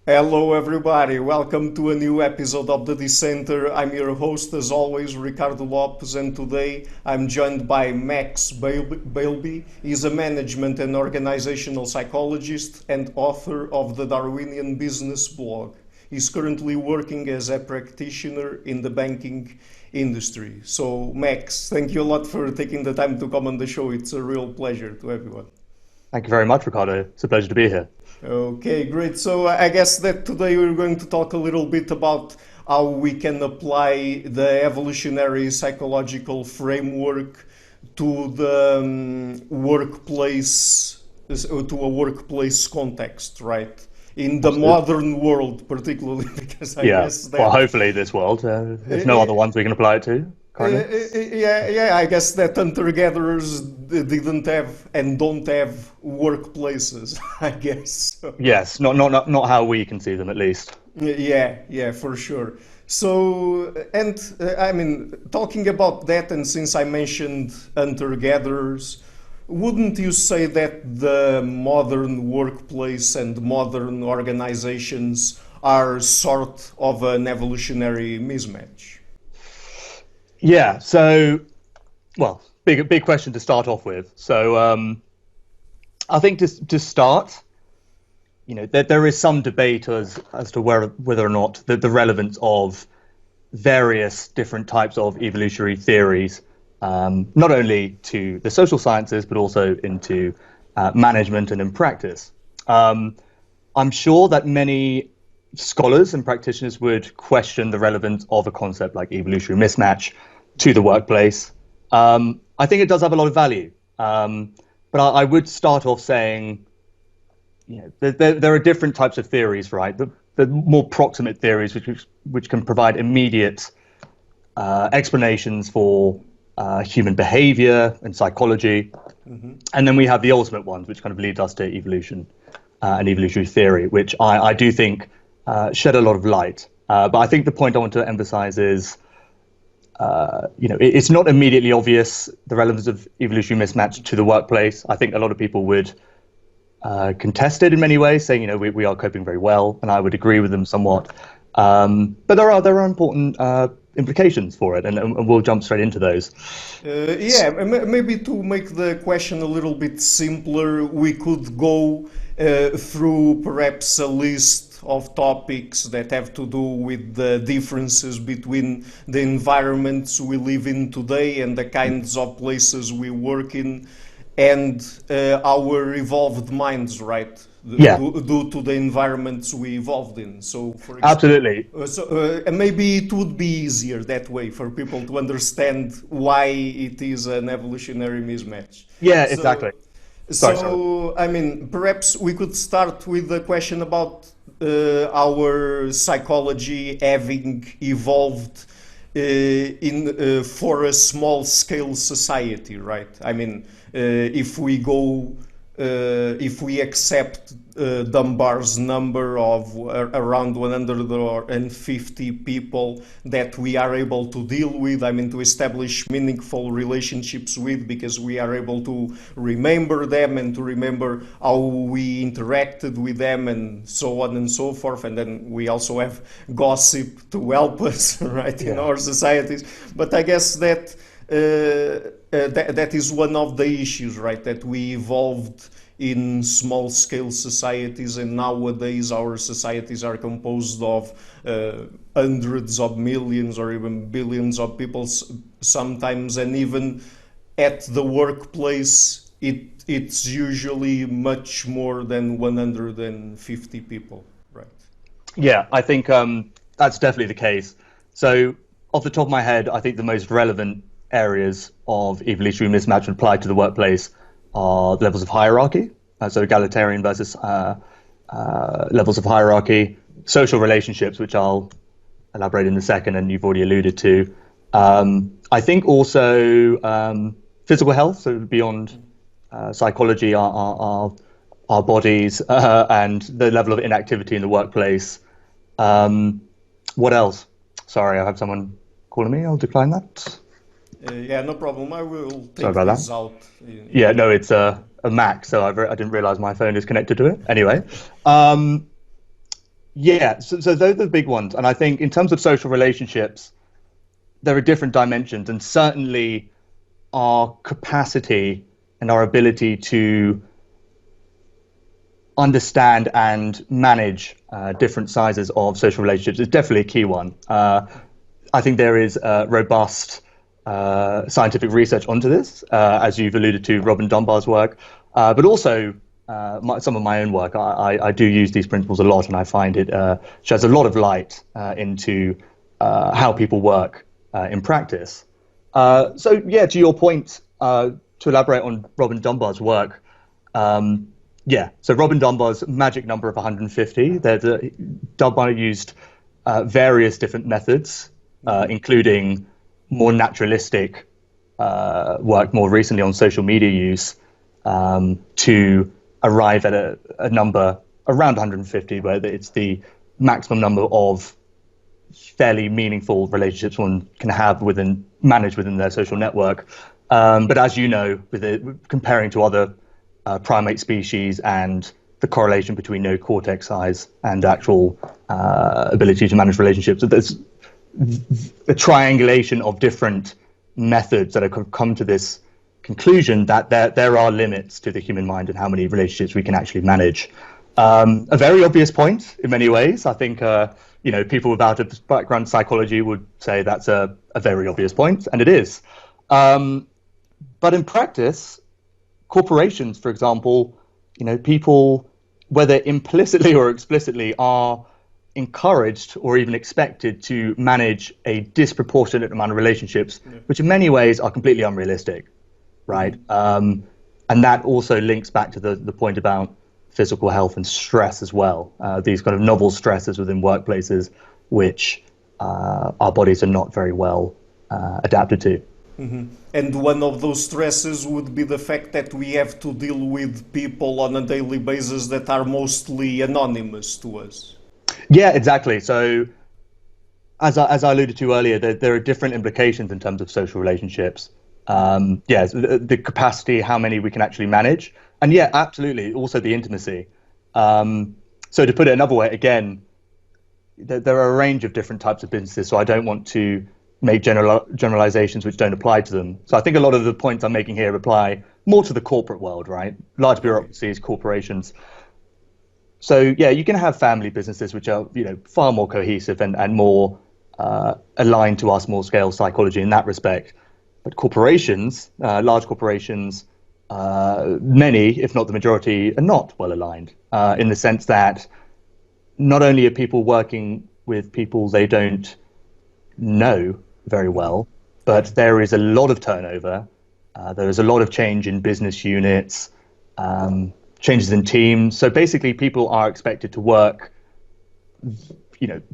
Hello, everybody. Welcome to a new episode of the Dissenter. I'm your host, as always, Ricardo Lopes, and today I'm joined by Max Beilby. He's a management and organizational psychologist and author of the Darwinian Business blog. He's currently working as a practitioner in the banking industry. So, Max, thank you a lot for taking the time to come on the show. It's a real pleasure to everyone. Thank you very much, Ricardo. It's a pleasure to be here. Okay, great. So I guess that today we're going to talk a little bit about how we can apply the evolutionary psychological framework to the workplace, to a workplace context, right? In the Absolutely. modern world, particularly, because I Yeah. guess Well, that hopefully this world. If no uh, other ones we can apply it to currently. yeah, I guess that hunter-gatherers didn't have and don't have workplaces, I guess. Yes, not how we can see them at least. Yeah, for sure. So, and I mean, talking about that, and since I mentioned hunter-gatherers, wouldn't you say that the modern workplace and modern organizations are sort of an evolutionary mismatch? Yeah. So, well, big question to start off with. So, I think to start, there is some debate as to whether or not the relevance of various different types of evolutionary theories, not only to the social sciences but also into management and in practice. Um, I'm sure that many scholars and practitioners would question the relevance of a concept like evolutionary mismatch to the workplace. I think it does have a lot of value, but I would start off saying, there are different types of theories, right? The more proximate theories, which can provide immediate explanations for human behavior and psychology, and then we have the ultimate ones, which kind of leads us to evolution and evolutionary theory, which I do think shed a lot of light. But I think the point I want to emphasize is, it's not immediately obvious the relevance of evolutionary mismatch to the workplace. I think a lot of people would contest it in many ways, saying, we are coping very well, and I would agree with them somewhat. But there are important implications for it, and we'll jump straight into those. Yeah, maybe to make the question a little bit simpler, we could go through perhaps a list of topics that have to do with the differences between the environments we live in today and the kinds of places we work in and our evolved minds, right? Yeah, Due to the environments we evolved in. So, for example, absolutely. maybe it would be easier that way for people to understand why it is an evolutionary mismatch. Yeah, So, exactly. Sorry. I mean, perhaps we could start with the question about our psychology having evolved in for a small scale society, right? I mean, if we go, if we accept Dunbar's number of around 150 people that we are able to deal with, I mean, to establish meaningful relationships with, because we are able to remember them and to remember how we interacted with them and so on and so forth. And then we also have gossip to help us, right, in Yeah. our societies. But I guess that that is one of the issues, right? That we evolved in small scale societies, and nowadays our societies are composed of hundreds of millions or even billions of people sometimes, and even at the workplace, it's usually much more than 150 people, right? Yeah, I think that's definitely the case. So, off the top of my head, I think the most relevant areas of evolutionary mismatch applied to the workplace are levels of hierarchy, so egalitarian versus levels of hierarchy, social relationships, which I'll elaborate in a second, and you've already alluded to. I think also physical health, so beyond psychology, our bodies, and the level of inactivity in the workplace. Um, what else? Sorry, I have someone calling me. I'll decline that. Yeah, no problem. I will Sorry take about that. this out in Yeah, the. no, it's a Mac, so I didn't realize my phone is connected to it. Anyway, um, Yeah, so those are the big ones. And I think in terms of social relationships, there are different dimensions, and certainly our capacity and our ability to understand and manage different sizes of social relationships is definitely a key one. I think there is robust scientific research onto this, as you've alluded to, Robin Dunbar's work, but also some of my own work. I do use these principles a lot, and I find it sheds a lot of light into how people work in practice. So, yeah, to your point, to elaborate on Robin Dunbar's work, yeah, so Robin Dunbar's magic number of 150, Dunbar used various different methods, including more naturalistic work more recently on social media use, to arrive at a number around 150, where it's the maximum number of fairly meaningful relationships one can have manage within their social network. But as you know, comparing to other primate species and the correlation between neocortex size and actual ability to manage relationships, there's a triangulation of different methods that have come to this conclusion that there are limits to the human mind and how many relationships we can actually manage. A very obvious point in many ways. I think people without a background in psychology would say that's a very obvious point, and it is. But in practice, corporations, for example, people, whether implicitly or explicitly, are encouraged or even expected to manage a disproportionate amount of relationships, which in many ways are completely unrealistic, right? And that also links back to the point about physical health and stress as well. These kind of novel stresses within workplaces, which our bodies are not very well adapted to. Mm-hmm. And one of those stresses would be the fact that we have to deal with people on a daily basis that are mostly anonymous to us. Yeah, exactly. So as I alluded to earlier, there are different implications in terms of social relationships. The capacity, how many we can actually manage. And yeah, absolutely. Also the intimacy. So to put it another way, again, there are a range of different types of businesses. So I don't want to make generalizations which don't apply to them. So I think a lot of the points I'm making here apply more to the corporate world, right? Large bureaucracies, corporations. So yeah, you can have family businesses which are far more cohesive and more aligned to our small scale psychology in that respect. But corporations, large corporations, many, if not the majority, are not well aligned in the sense that not only are people working with people they don't know very well, but there is a lot of turnover. There is a lot of change in business units, changes in teams. So basically, people are expected to work,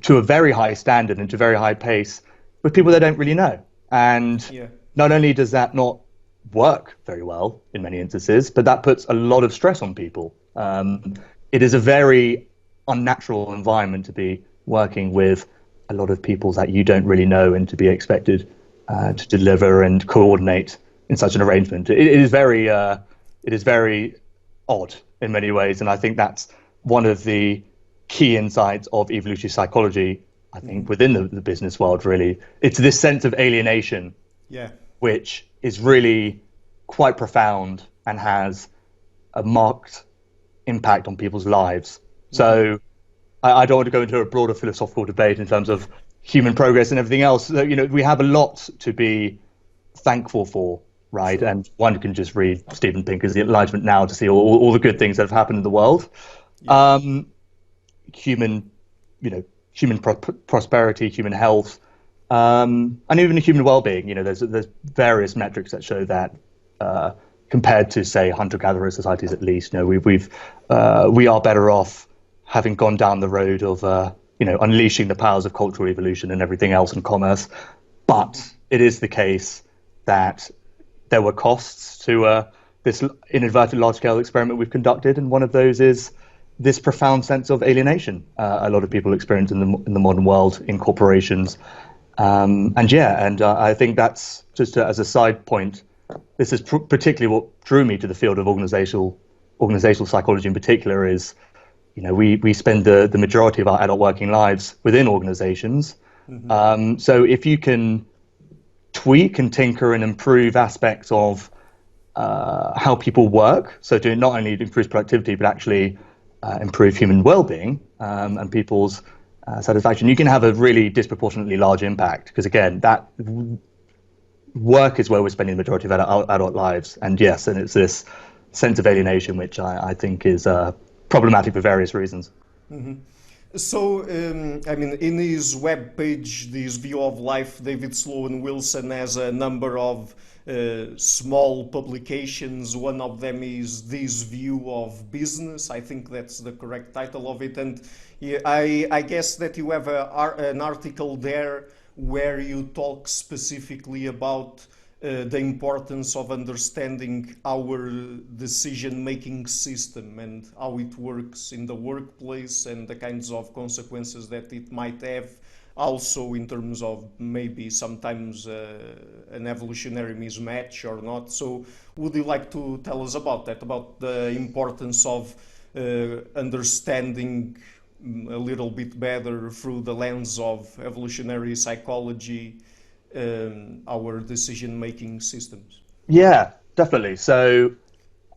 to a very high standard and to a very high pace with people they don't really know. And not only does that not work very well in many instances, but that puts a lot of stress on people. It is a very unnatural environment to be working with a lot of people that you don't really know and to be expected to deliver and coordinate in such an arrangement. It is very odd in many ways, and I think that's one of the key insights of evolutionary psychology. I think within the business world, really, it's this sense of alienation, which is really quite profound and has a marked impact on people's lives. So I don't want to go into a broader philosophical debate in terms of human progress and everything else. We have a lot to be thankful for, right? Sure. And one can just read Steven Pinker's The Enlightenment Now to see all the good things that have happened in the world. Human prosperity, human health, and even human well-being. There's various metrics that show that compared to, say, hunter-gatherer societies, at least, we are better off having gone down the road of unleashing the powers of cultural evolution and everything else in commerce. But it is the case that there were costs to this inadvertent large-scale experiment we've conducted, and one of those is this profound sense of alienation a lot of people experience in the modern world in corporations. I think that's just as a side point. This is particularly what drew me to the field of organizational psychology in particular, is we spend the majority of our adult working lives within organizations. So if you can tweak and tinker and improve aspects of how people work, so to not only improve productivity, but actually improve human well-being and people's satisfaction, you can have a really disproportionately large impact. Because again, that work is where we're spending the majority of our adult lives. And yes, and it's this sense of alienation, which I think is problematic for various reasons. So, I mean, in his web page, this view of life, David Sloan Wilson has a number of small publications. One of them is This View of Business. I think that's the correct title of it. And I guess that you have an article there where you talk specifically about the importance of understanding our decision-making system and how it works in the workplace and the kinds of consequences that it might have, also in terms of maybe sometimes an evolutionary mismatch or not. So would you like to tell us about that, about the importance of understanding a little bit better through the lens of evolutionary psychology our decision-making systems? Yeah, definitely. So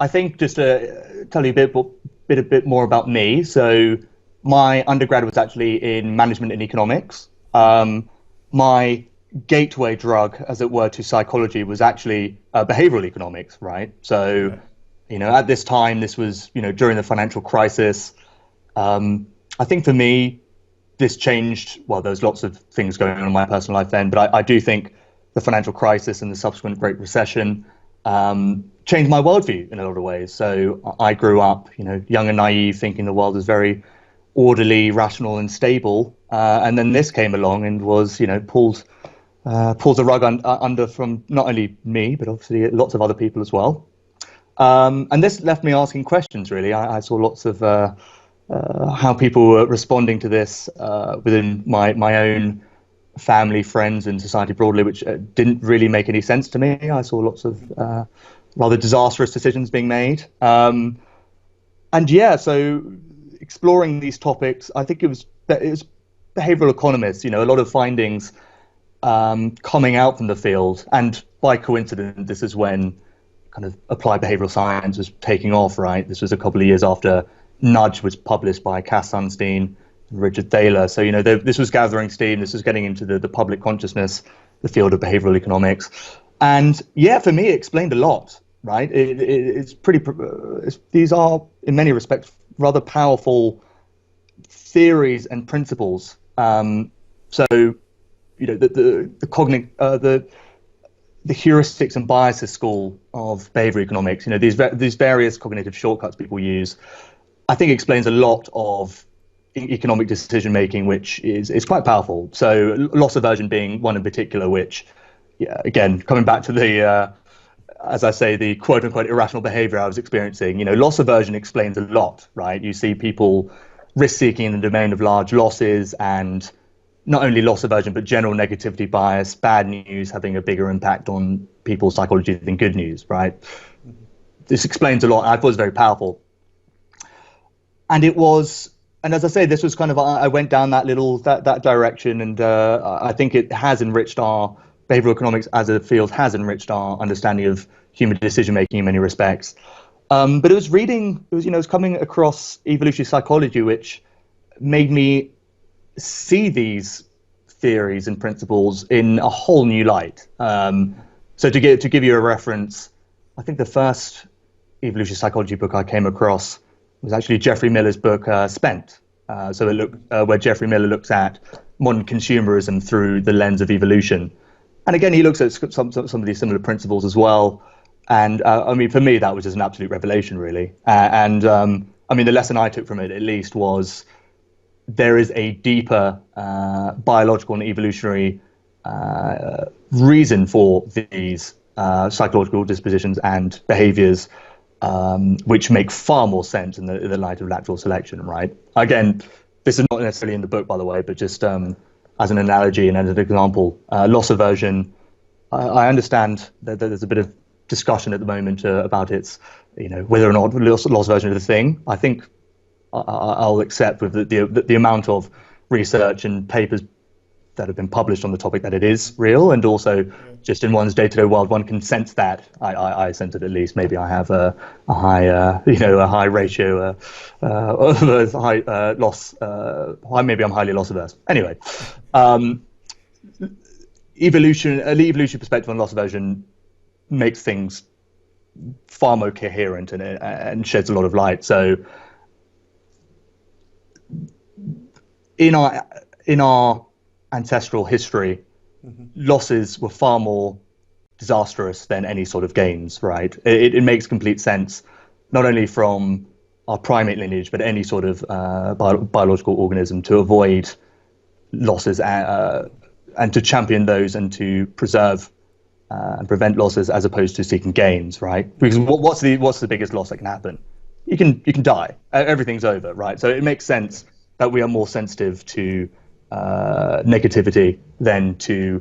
I think just to tell you a bit more about me. So my undergrad was actually in management and economics. My gateway drug, as it were, to psychology was actually behavioral economics, right? So, at this time, this was, during the financial crisis. I think for me, this changed. Well, there's lots of things going on in my personal life then, but I do think the financial crisis and the subsequent Great Recession changed my worldview in a lot of ways. So I grew up, young and naive, thinking the world was very orderly, rational, and stable. And then this came along and was, pulled the rug under from not only me, but obviously lots of other people as well. And this left me asking questions, really. I saw lots of how people were responding to this within my own family, friends, and society broadly, which didn't really make any sense to me. I saw lots of rather disastrous decisions being made. And yeah, so exploring these topics, I think it was behavioral economists, a lot of findings coming out from the field. And by coincidence, this is when kind of applied behavioral science was taking off, right? This was a couple of years after Nudge was published by Cass Sunstein and Richard Thaler. So, this was gathering steam. This was getting into the public consciousness, the field of behavioral economics. And yeah, for me, it explained a lot, right? These are, in many respects, rather powerful theories and principles. So, the heuristics and biases school of behavioral economics, these various cognitive shortcuts people use, I think explains a lot of economic decision making, which is quite powerful. So loss aversion being one in particular, which, again, coming back to the, as I say, the quote unquote irrational behavior I was experiencing, loss aversion explains a lot, right? You see people risk seeking in the domain of large losses, and not only loss aversion, but general negativity bias, bad news having a bigger impact on people's psychology than good news, right? This explains a lot. I thought it was very powerful. And as I say, this was kind of, I went down that direction, and I think it has enriched our behavioral economics as a field, has enriched our understanding of human decision making in many respects. But it was coming across evolutionary psychology, which made me see these theories and principles in a whole new light. So to give you a reference, I think the first evolutionary psychology book I came across was actually Geoffrey Miller's book, Spent. Where Geoffrey Miller looks at modern consumerism through the lens of evolution. And again, he looks at some of these similar principles as well. And for me, that was just an absolute revelation, really. The lesson I took from it, at least, was there is a deeper biological and evolutionary reason for these psychological dispositions and behaviors, which make far more sense in the light of natural selection, right? Again, this is not necessarily in the book, by the way, but just as an analogy and as an example, loss aversion. I understand that there's a bit of discussion at the moment about its, whether or not loss aversion is a thing. I think I'll accept with the amount of research and papers that have been published on the topic that it is real, and also just in one's day-to-day world, one can sense that. I sense it, at least. Maybe I have a high, a high ratio of high loss. Maybe I'm highly loss averse. Anyway, an evolution perspective on loss aversion makes things far more coherent and sheds a lot of light. So, in our ancestral history, losses were far more disastrous than any sort of gains, right? It makes complete sense, not only from our primate lineage, but any sort of biological organism, to avoid losses and to champion those and to preserve and prevent losses, as opposed to seeking gains, right? Because what's the biggest loss that can happen? You can die. Everything's over, right? So it makes sense that we are more sensitive to negativity than to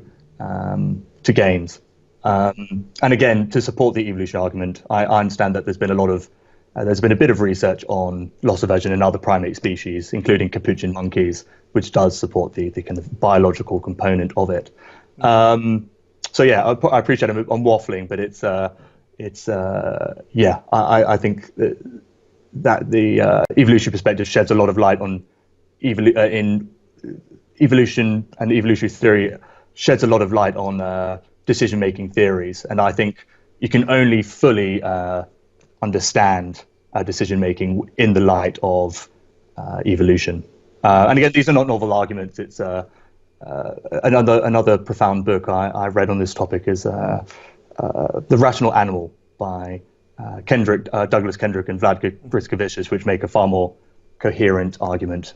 gains. And again, to support the evolution argument, I understand that there's been a bit of research on loss aversion in other primate species, including capuchin monkeys, which does support the kind of biological component of it. So yeah, I appreciate I'm waffling, but I think that the evolutionary perspective sheds a lot of light on evolution, and evolutionary theory sheds a lot of light on decision-making theories. And I think you can only fully understand decision-making in the light of evolution. And again, these are not novel arguments. It's another profound book I read on this topic is The Rational Animal by Douglas Kendrick and Vlad Grishkevicius, which make a far more coherent argument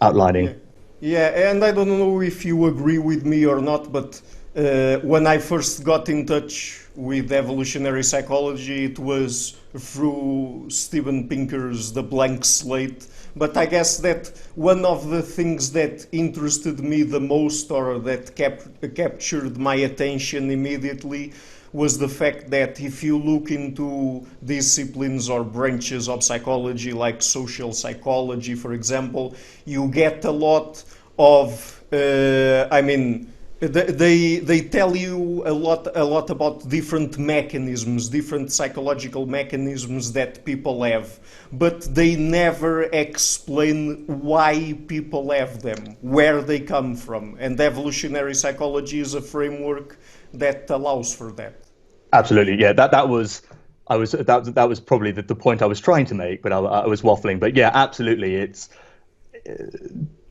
outlining. Yeah, and I don't know if you agree with me or not, but when I first got in touch with evolutionary psychology, it was through Steven Pinker's The Blank Slate. But I guess that one of the things that interested me the most, or that captured my attention immediately, was the fact that if you look into disciplines or branches of psychology, like social psychology, for example, you get a lot of, they tell you a lot about different mechanisms, different psychological mechanisms that people have, but they never explain why people have them, where they come from, and evolutionary psychology is a framework that allows for that. Absolutely, yeah. That was probably the point I was trying to make, but I was waffling. But yeah, absolutely, it's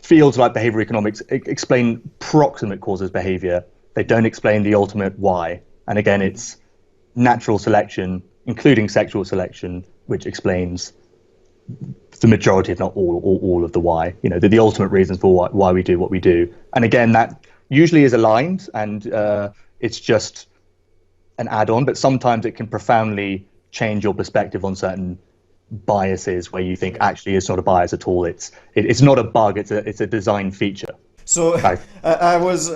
fields like behavior economics explain proximate causes of behavior. They don't explain the ultimate why. And again, it's natural selection, including sexual selection, which explains the majority, if not all of the why. You know, the ultimate reasons for why we do what we do. And again, that usually is aligned, and it's just an add-on, but sometimes it can profoundly change your perspective on certain biases where you think actually it's not a bias at all. It's not a bug. It's a design feature. So I was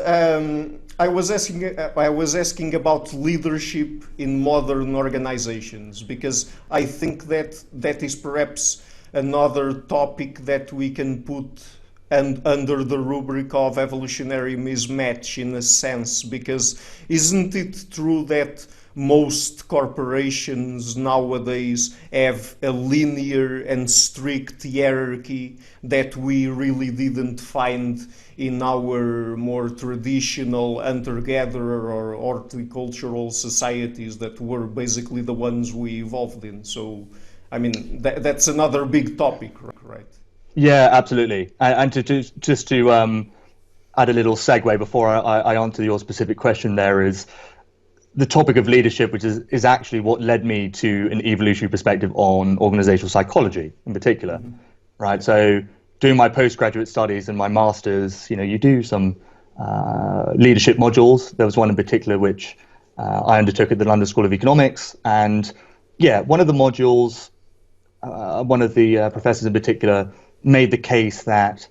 asking about leadership in modern organizations, because I think that is perhaps another topic that we can put under the rubric of evolutionary mismatch, in a sense, because isn't it true that most corporations nowadays have a linear and strict hierarchy that we really didn't find in our more traditional hunter-gatherer or horticultural societies that were basically the ones we evolved in? So, I mean, that's another big topic, right? Yeah, absolutely. And to add a little segue before I answer your specific question, there is the topic of leadership, which is actually what led me to an evolutionary perspective on organizational psychology in particular, right? So doing my postgraduate studies and my master's, you do some leadership modules. There was one in particular which I undertook at the London School of Economics. And yeah, one of the modules, one of the professors in particular made the case that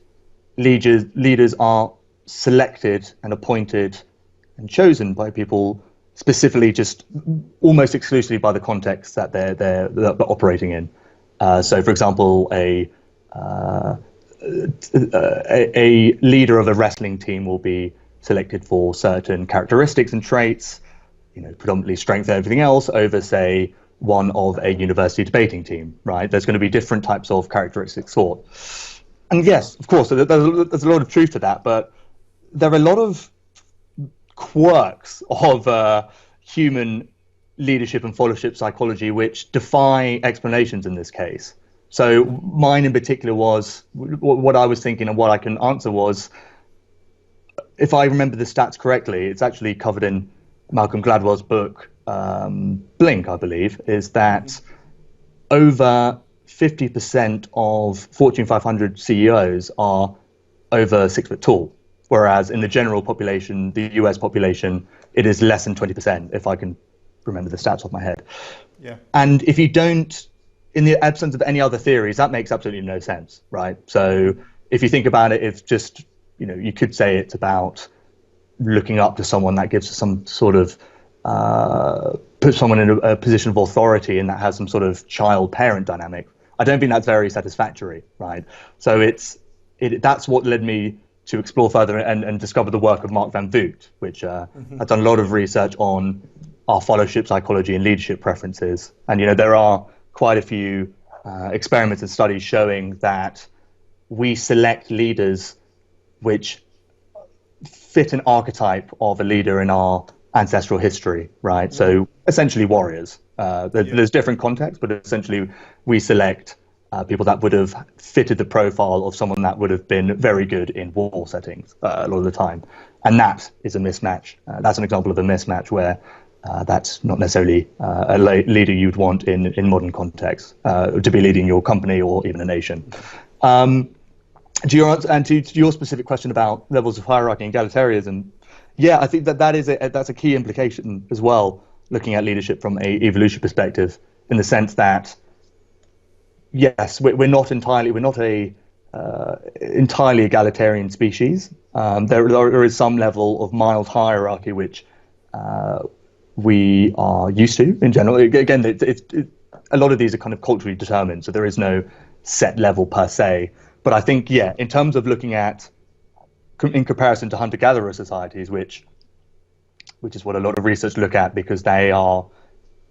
leaders are selected and appointed and chosen by people specifically just almost exclusively by the context that they're operating in. So, for example, a leader of a wrestling team will be selected for certain characteristics and traits, predominantly strength and everything else, over, say, one of a university debating team, right? There's going to be different types of characteristics sought. And yes, of course, there's a lot of truth to that, but there are a lot of quirks of human leadership and followership psychology which defy explanations in this case. So mine in particular was, what I was thinking and what I can answer was, if I remember the stats correctly, it's actually covered in Malcolm Gladwell's book, Blink, I believe, is that over 50% of Fortune 500 CEOs are over 6 foot tall, whereas in the general population, the US population, it is less than 20%, if I can remember the stats off my head. Yeah. And if you don't, in the absence of any other theories, that makes absolutely no sense, right? So if you think about it, it's just, you could say it's about looking up to someone that gives some sort of, puts someone in a position of authority and that has some sort of child-parent dynamic. I don't think that's very satisfactory, right? So that's what led me to explore further and discover the work of Mark Van Voot, which has done a lot of research on our fellowship psychology and leadership preferences. And, there are quite a few experiments and studies showing that we select leaders which fit an archetype of a leader in our ancestral history, right? So essentially warriors. There's different contexts, but essentially we select people that would have fitted the profile of someone that would have been very good in war settings a lot of the time. And that is a mismatch. That's an example of a mismatch where that's not necessarily a leader you'd want in modern context to be leading your company or even a nation. To your specific question about levels of hierarchy and egalitarianism, yeah, I think that's a key implication as well, looking at leadership from a evolution perspective, in the sense that yes, we're not a entirely egalitarian species. There is some level of mild hierarchy which we are used to in general. Again, a lot of these are kind of culturally determined, so there is no set level per se. But I think, yeah, in terms of looking at, in comparison to hunter-gatherer societies, which is what a lot of research look at, because they are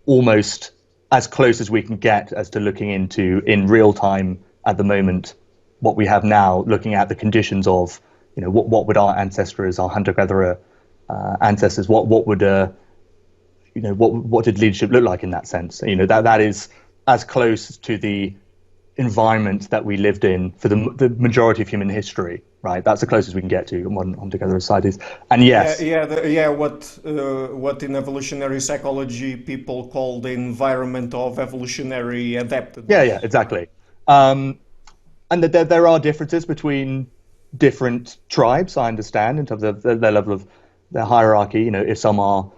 almost as close as we can get as to looking into, in real time at the moment, what we have now, looking at the conditions of, what would our ancestors, our hunter-gatherer ancestors, what did leadership look like in that sense? That is as close to the environment that we lived in for the majority of human history, right? That's the closest we can get to modern hunter-gatherer societies. And yes, what in evolutionary psychology people call the environment of evolutionary adaptedness. Yeah, exactly. And there are differences between different tribes, I understand, in terms of their level of their hierarchy. If some are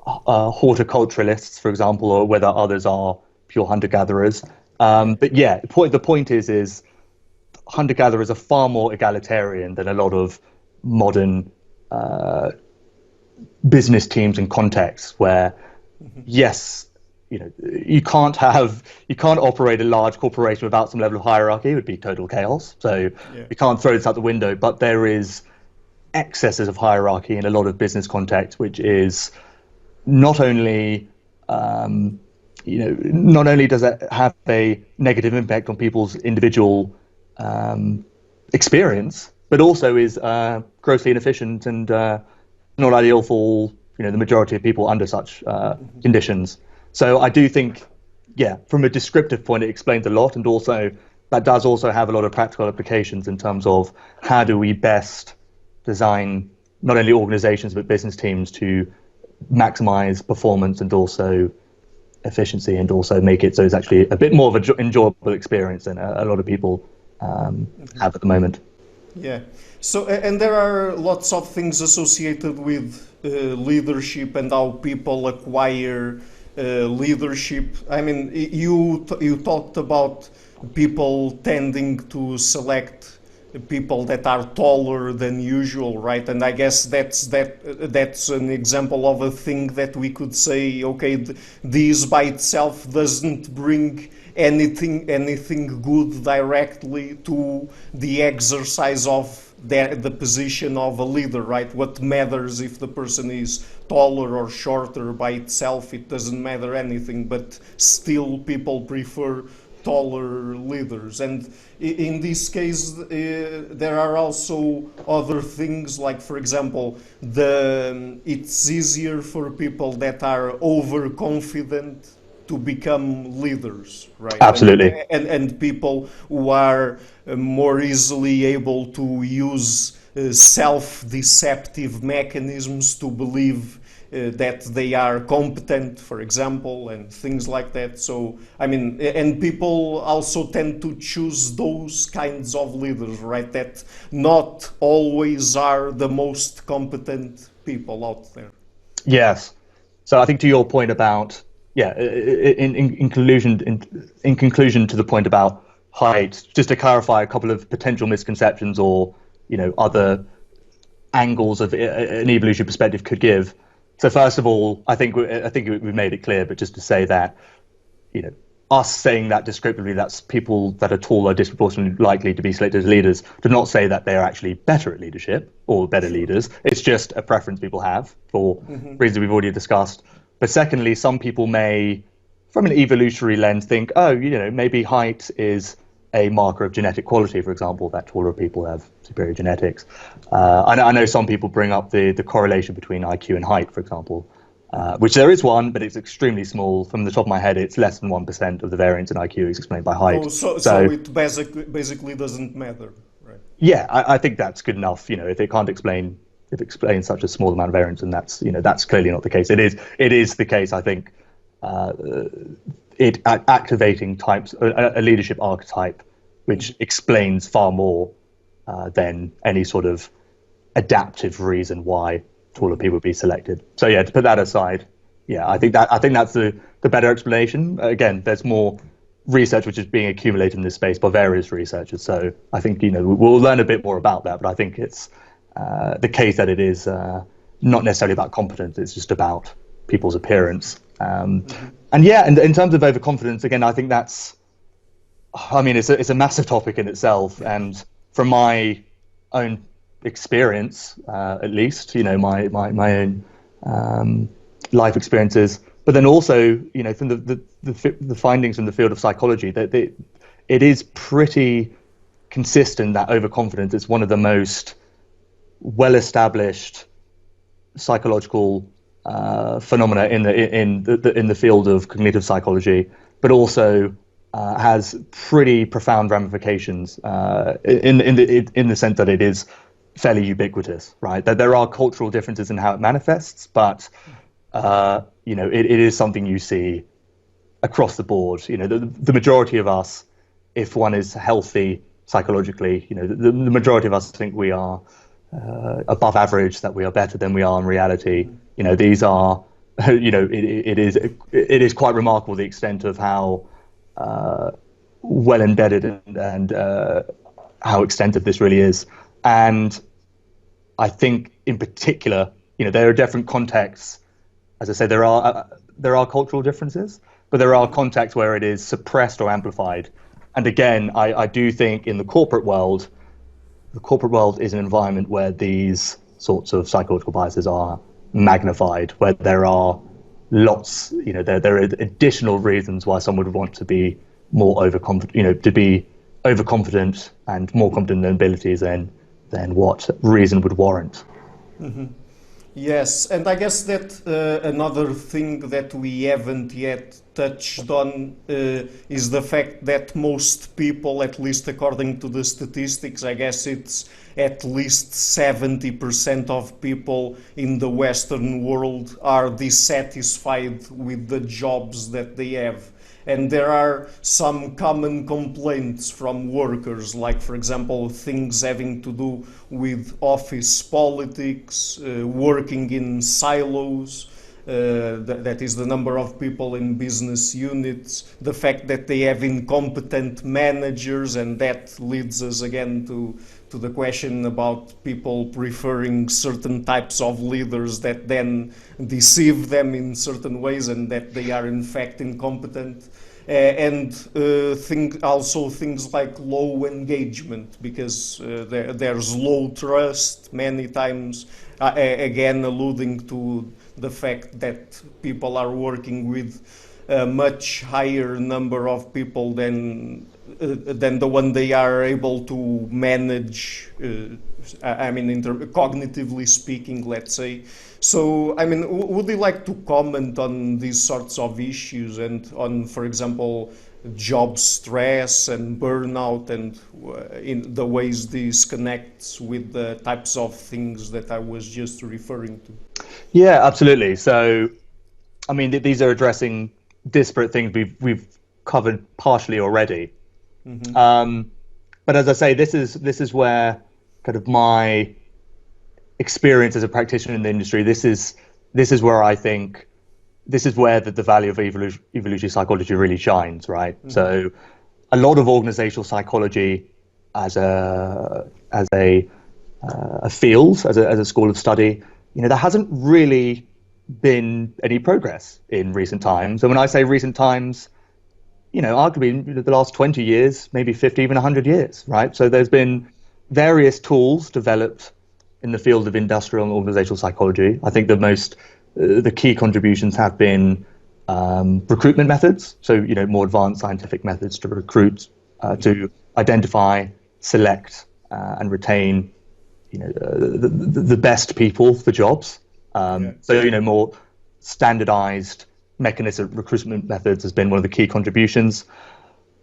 horticulturalists, for example, or whether others are pure hunter-gatherers. But yeah, the point is hunter-gatherers are far more egalitarian than a lot of modern business teams and contexts where, yes, you can't operate a large corporation without some level of hierarchy. It would be total chaos. So you can't throw this out the window. But there is excesses of hierarchy in a lot of business contexts, which is not only does it have a negative impact on people's individual experience, but also is grossly inefficient and not ideal for the majority of people under such conditions. So I do think, from a descriptive point, it explains a lot, and also that does also have a lot of practical applications in terms of how do we best design not only organizations but business teams to maximize performance and also efficiency, and also make it so it's actually a bit more of an enjoyable experience than a lot of people have at the moment. Yeah. So, and there are lots of things associated with leadership and how people acquire leadership. I mean, you talked about people tending to select people that are taller than usual, right? And I guess that's an example of a thing that we could say, okay, this by itself doesn't bring anything good directly to the exercise of the position of a leader, right? What matters if the person is taller or shorter by itself? It doesn't matter anything, but still people prefer taller leaders. And in this case, there are also other things, like, for example, it's easier for people that are overconfident to become leaders, right? Absolutely. And people who are more easily able to use self-deceptive mechanisms to believe that they are competent, for example, and things like that. So, I mean, and people also tend to choose those kinds of leaders, right? That not always are the most competent people out there. Yes. So I think to your point about, yeah, in conclusion to the point about height, just to clarify a couple of potential misconceptions or, other angles of an evolutionary perspective could give. So first of all, I think we've made it clear, but just to say that, us saying that descriptively, that's people that are tall are disproportionately likely to be selected as leaders, do not say that they're actually better at leadership or better leaders. It's just a preference people have for reasons we've already discussed. But secondly, some people may, from an evolutionary lens, think, oh, maybe height is a marker of genetic quality, for example, that taller people have superior genetics. I know some people bring up the correlation between IQ and height, for example, which there is one, but it's extremely small. From the top of my head, it's less than 1% of the variance in IQ is explained by height. Oh, so it basically doesn't matter, right? Yeah, I think that's good enough. If it explains such a small amount of variance, and that's clearly not the case. It is the case, I think, activating types, a leadership archetype, which explains far more than any sort of adaptive reason why taller people would be selected. So yeah, to put that aside, yeah, I think that's the better explanation. Again, there's more research which is being accumulated in this space by various researchers. So I think we'll learn a bit more about that. But I think it's the case that it is not necessarily about competence. It's just about people's appearance. And yeah, and in terms of overconfidence, again, I think it's a massive topic in itself. And from my own experience, at least, my own life experiences, but then also, from the findings from the field of psychology, that it is pretty consistent that overconfidence is one of the most well-established psychological phenomena in the field of cognitive psychology, but also has pretty profound ramifications in the sense that it is fairly ubiquitous, right? That there are cultural differences in how it manifests, but it is something you see across the board. The majority of us, if one is healthy psychologically, the majority of us think we are above average, that we are better than we are in reality. These are, it is quite remarkable the extent of how well embedded and how extensive this really is. And I think in particular, there are different contexts. As I say, there are cultural differences, but there are contexts where it is suppressed or amplified. And again, I do think in the corporate world is an environment where these sorts of psychological biases are magnified, where there are lots, there are additional reasons why someone would want to be more overconfident, to be overconfident and more confident in their abilities than what reason would warrant. Mm-hmm. Yes, and I guess that another thing that we haven't yet touched on is the fact that most people, at least according to the statistics, I guess it's at least 70% of people in the Western world are dissatisfied with the jobs that they have. And there are some common complaints from workers, like, for example, things having to do with office politics, working in silos, that is the number of people in business units, the fact that they have incompetent managers, and that leads us again to the question about people preferring certain types of leaders that then deceive them in certain ways and that they are in fact incompetent. Also things like low engagement, because there's low trust many times, again alluding to the fact that people are working with a much higher number of people than the one they are able to manage. I mean, cognitively speaking, let's say. So, I mean, would you like to comment on these sorts of issues and on, for example, job stress and burnout, and in the ways this connects with the types of things that I was just referring to? Yeah, absolutely. So, I mean, these are addressing disparate things we've covered partially already. But as I say, this is where kind of my experience as a practitioner in the industry. This is where I think this is where the value of evolutionary psychology really shines, right? So, a lot of organizational psychology as a field, as a school of study, there hasn't really been any progress in recent times. And when I say recent times, arguably in the last 20 years, maybe 50, even 100 years, right? So there's been various tools developed in the field of industrial and organizational psychology. I think the key contributions have been recruitment methods. So, more advanced scientific methods to recruit, to identify, select, and retain, the best people for jobs. So, more standardized mechanism recruitment methods has been one of the key contributions.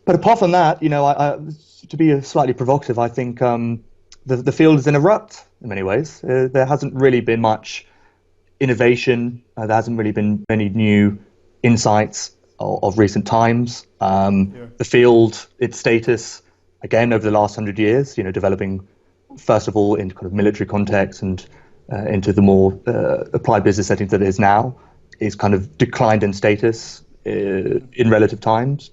But apart from that, to be slightly provocative, I think the field is in a rut in many ways. There hasn't really been much innovation. There hasn't really been many new insights of recent times. The field, its status, again, over the last 100 years, developing first of all in kind of military context and into the more applied business settings that it is now, is kind of declined in status in relative times.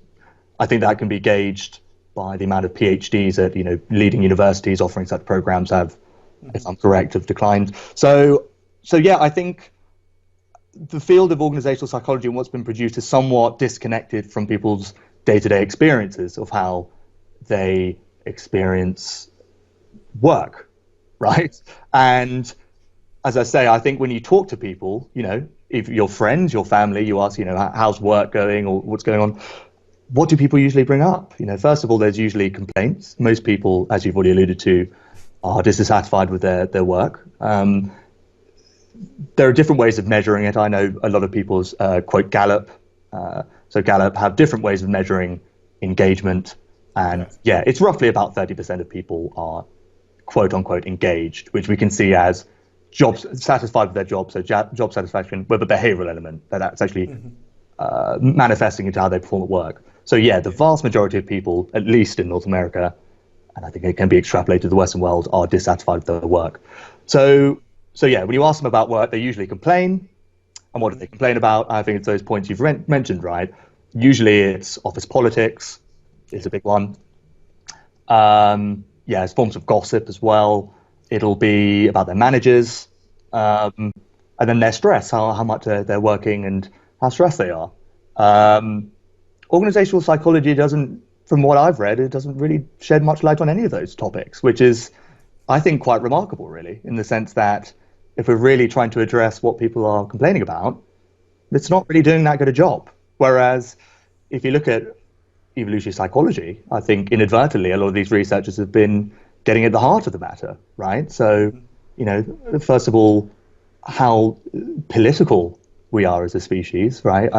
I think that can be gauged by the amount of PhDs at leading universities offering such programs have, if I'm correct, have declined. So yeah, I think the field of organizational psychology and what's been produced is somewhat disconnected from people's day-to-day experiences of how they experience work, right? And as I say, I think when you talk to people, if your friends, your family, you ask, how's work going or what's going on, what do people usually bring up? First of all, there's usually complaints. Most people, as you've already alluded to, are dissatisfied with their work. There are different ways of measuring it. I know a lot of people quote Gallup. So Gallup have different ways of measuring engagement. And yeah, it's roughly about 30% of people are quote unquote engaged, which we can see as jobs satisfied with their job. So job satisfaction with a behavioral element that's actually manifesting into how they perform at work. So yeah, the vast majority of people, at least in North America, and I think it can be extrapolated to the Western world, are dissatisfied with their work. So yeah, when you ask them about work, they usually complain. And what do they complain about? I think it's those points you've mentioned, right? Usually it's office politics is a big one. Yeah, it's forms of gossip as well. It'll be about their managers, and then their stress, how much they're working and how stressed they are. Organizational psychology doesn't, from what I've read, it doesn't really shed much light on any of those topics, which is, I think, quite remarkable, really, in the sense that if we're really trying to address what people are complaining about, it's not really doing that good a job. Whereas if you look at evolutionary psychology, I think inadvertently a lot of these researchers have been getting at the heart of the matter, right? So, first of all, how political we are as a species, right?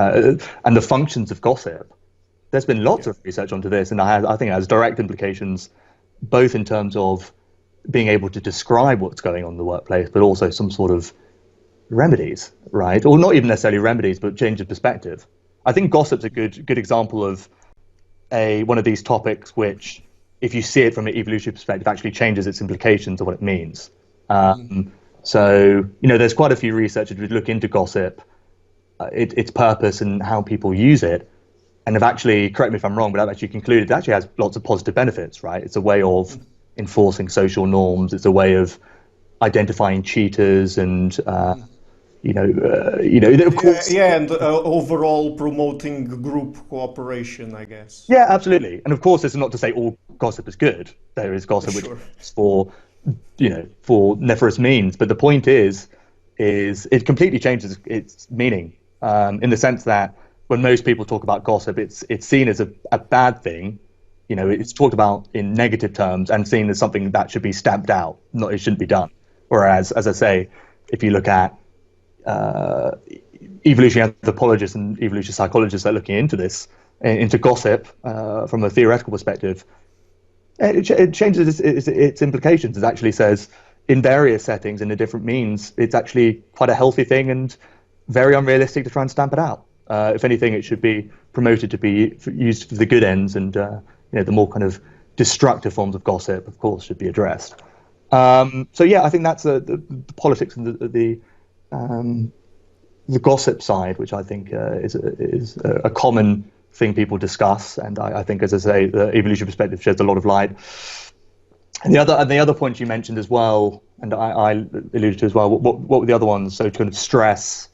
And the functions of gossip. There's been lots of research onto this, and I think it has direct implications, both in terms of being able to describe what's going on in the workplace, but also some sort of remedies, right? Or not even necessarily remedies, but change of perspective. I think gossip's a good example of one of these topics which, if you see it from an evolutionary perspective, actually changes its implications of what it means. So, there's quite a few researchers who look into gossip, its purpose and how people use it, and have actually, correct me if I'm wrong, but I've actually concluded it actually has lots of positive benefits, right? It's a way of enforcing social norms. It's a way of identifying cheaters and Of course. Yeah, and overall promoting group cooperation, I guess. Yeah, absolutely. And of course, it's not to say all gossip is good. There is gossip which Sure. is for nefarious means. But the point is it completely changes its meaning, in the sense that when most people talk about gossip, it's seen as a bad thing. It's talked about in negative terms and seen as something that should be stamped out. Not, it shouldn't be done. Whereas, as I say, if you look at evolutionary anthropologists and evolutionary psychologists that are looking into this, into gossip, from a theoretical perspective, it changes its implications. It actually says in various settings and in different means, it's actually quite a healthy thing and very unrealistic to try and stamp it out. If anything, it should be promoted to be used for the good ends, and the more kind of destructive forms of gossip, of course, should be addressed. So yeah, I think that's the politics and the gossip side, which I think is a common thing people discuss, and I think, as I say, the evolutionary perspective sheds a lot of light. And the other point you mentioned as well, and I alluded to as well. What were the other ones? So kind of stress.